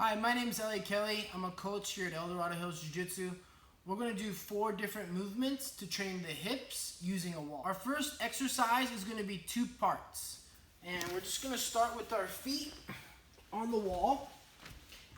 Hi, my name is Elliot Kelly. I'm a coach here at Dorado Jiu Jitsu. We're going to do 4 different movements to train the hips using a wall. Our first exercise is going to be 2 parts. And we're just going to start with our feet on the wall.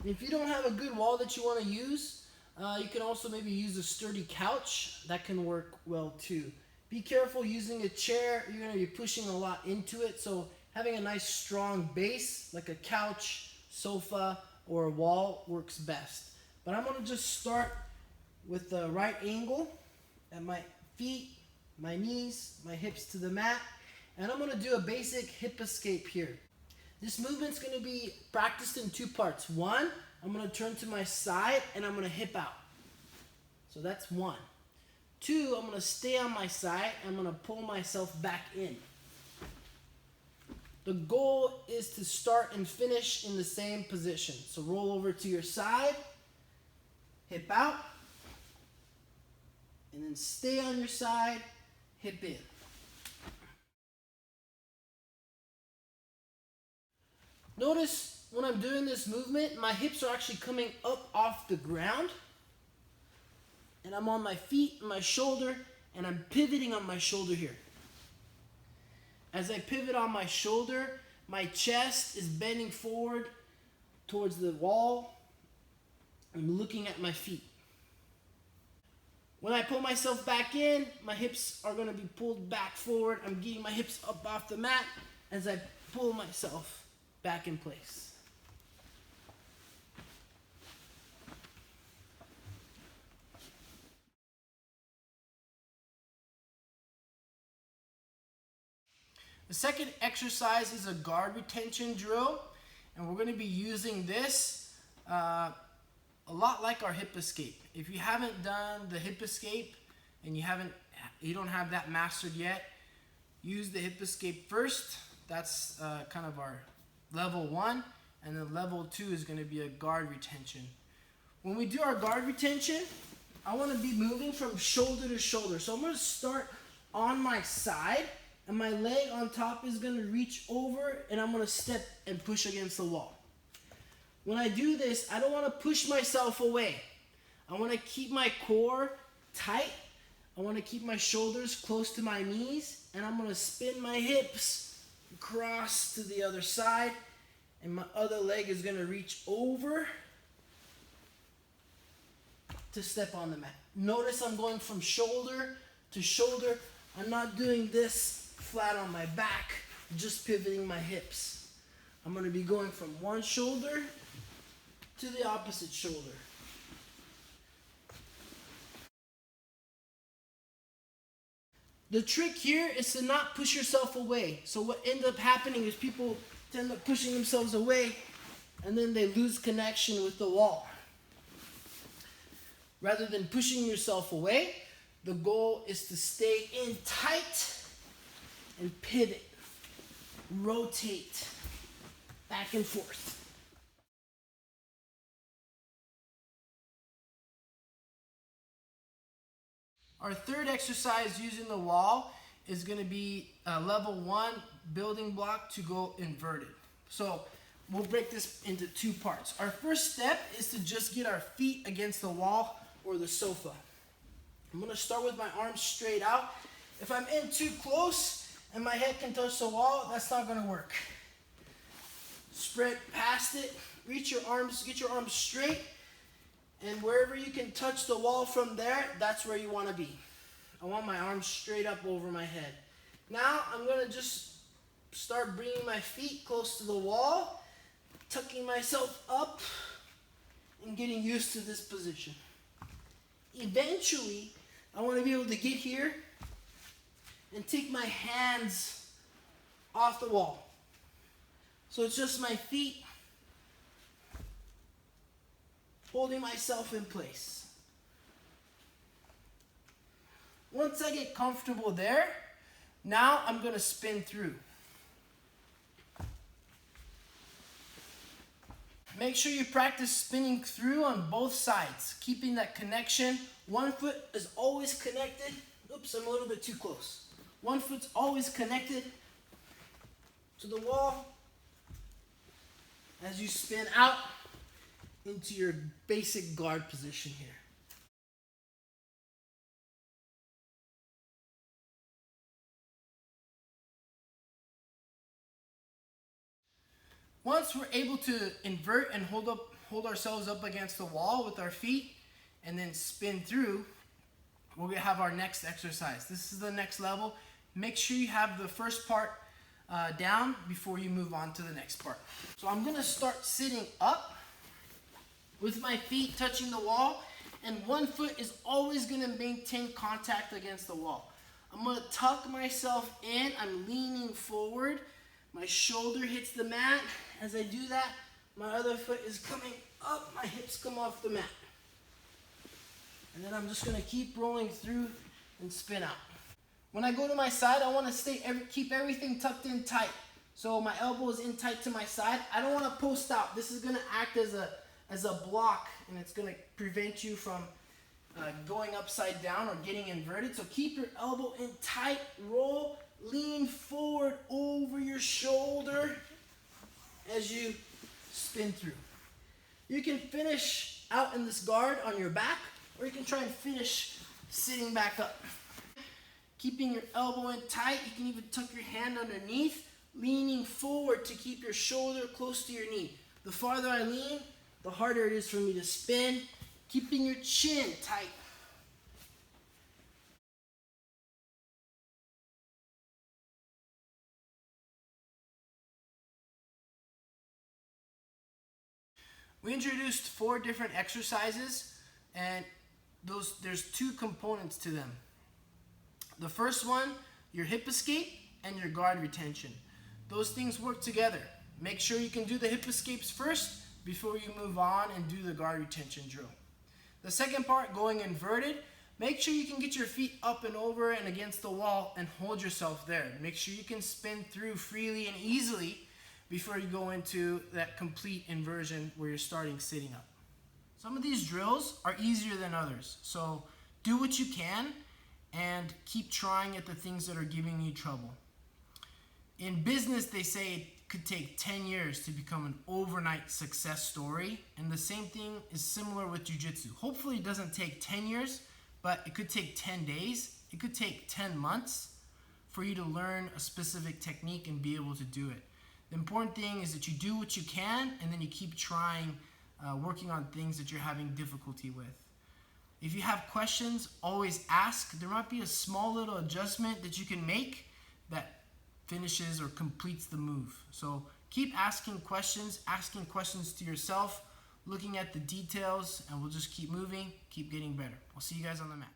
And if you don't have a good wall that you want to use, you can also maybe use a sturdy couch. That can work well too. Be careful using a chair. You're going to be pushing a lot into it. So having a nice strong base like a couch, sofa, or a wall works best. But I'm going to just start with the right angle at my feet, my knees, my hips to the mat. And I'm going to do a basic hip escape here. This movement's going to be practiced in 2 parts. 1, I'm going to turn to my side and I'm going to hip out. So that's 1. 2, I'm going to stay on my side. I'm going to pull myself back in. The goal is to start and finish in the same position. So roll over to your side, hip out, and then stay on your side, hip in. Notice when I'm doing this movement, my hips are actually coming up off the ground. And I'm on my feet and my shoulder, and I'm pivoting on my shoulder here. As I pivot on my shoulder, my chest is bending forward towards the wall. I'm looking at my feet. When I pull myself back in, my hips are going to be pulled back forward. I'm getting my hips up off the mat as I pull myself back in place. The second exercise is a guard retention drill, and we're going to be using this a lot like our hip escape. If you haven't done the hip escape and you don't have that mastered yet, use the hip escape first. That's kind of our level 1, and then level 2 is going to be a guard retention. When we do our guard retention, I want to be moving from shoulder to shoulder. So I'm going to start on my side, and my leg on top is going to reach over, and I'm going to step and push against the wall. When I do this, I don't want to push myself away. I want to keep my core tight. I want to keep my shoulders close to my knees, and I'm going to spin my hips across to the other side, and my other leg is going to reach over to step on the mat. Notice I'm going from shoulder to shoulder. I'm not doing this flat on my back, just pivoting my hips. I'm going to be going from one shoulder to the opposite shoulder. The trick here is to not push yourself away. So what ends up happening is people tend up pushing themselves away, and then they lose connection with the wall. Rather than pushing yourself away, the goal is to stay in tight and pivot, rotate back and forth. Our third exercise using the wall is going to be level 1 building block to go inverted. So we'll break this into 2 parts. Our first step is to just get our feet against the wall or the sofa. I'm going to start with my arms straight out. If I'm in too close and my head can touch the wall, that's not going to work. Spread past it, reach your arms, get your arms straight, and wherever you can touch the wall from there, that's where you want to be. I want my arms straight up over my head. Now I'm going to just start bringing my feet close to the wall, tucking myself up, and getting used to this position. Eventually, I want to be able to get here and take my hands off the wall. So it's just my feet holding myself in place. Once I get comfortable there, now I'm going to spin through. Make sure you practice spinning through on both sides, keeping that connection. One foot is always connected. Oops, I'm a little bit too close. One foot's always connected to the wall. As you spin out, into your basic guard position here. Once we're able to invert and hold ourselves up against the wall with our feet and then spin through, we're gonna have our next exercise. This is the next level. Make sure you have the first part down before you move on to the next part. So I'm gonna start sitting up with my feet touching the wall, and one foot is always gonna maintain contact against the wall. I'm gonna tuck myself in, I'm leaning forward, my shoulder hits the mat. As I do that, my other foot is coming up, my hips come off the mat. And then I'm just gonna keep rolling through and spin out. When I go to my side, I wanna keep everything tucked in tight. So my elbow is in tight to my side. I don't wanna post out. This is gonna act as a block, and it's gonna prevent you from going upside down or getting inverted. So keep your elbow in tight, roll, lean forward over your shoulder as you spin through. You can finish out in this guard on your back, or you can try and finish sitting back up. Keeping your elbow in tight, you can even tuck your hand underneath, leaning forward to keep your shoulder close to your knee. The farther I lean, the harder it is for me to spin. Keeping your chin tight. We introduced 4 different exercises, and there's 2 components to them. The first one, your hip escape and your guard retention. Those things work together. Make sure you can do the hip escapes first before you move on and do the guard retention drill. The second part, going inverted, make sure you can get your feet up and over and against the wall and hold yourself there. Make sure you can spin through freely and easily before you go into that complete inversion where you're starting sitting up. Some of these drills are easier than others, so do what you can and keep trying at the things that are giving you trouble. In business, they say it could take 10 years to become an overnight success story, and the same thing is similar with jiu-jitsu. Hopefully it doesn't take 10 years, but it could take 10 days, it could take 10 months for you to learn a specific technique and be able to do it. The important thing is that you do what you can, and then you keep trying, working on things that you're having difficulty with. If you have questions, always ask. There might be a small little adjustment that you can make that finishes or completes the move. So keep asking questions to yourself, looking at the details, and we'll just keep moving, keep getting better. I'll see you guys on the mat.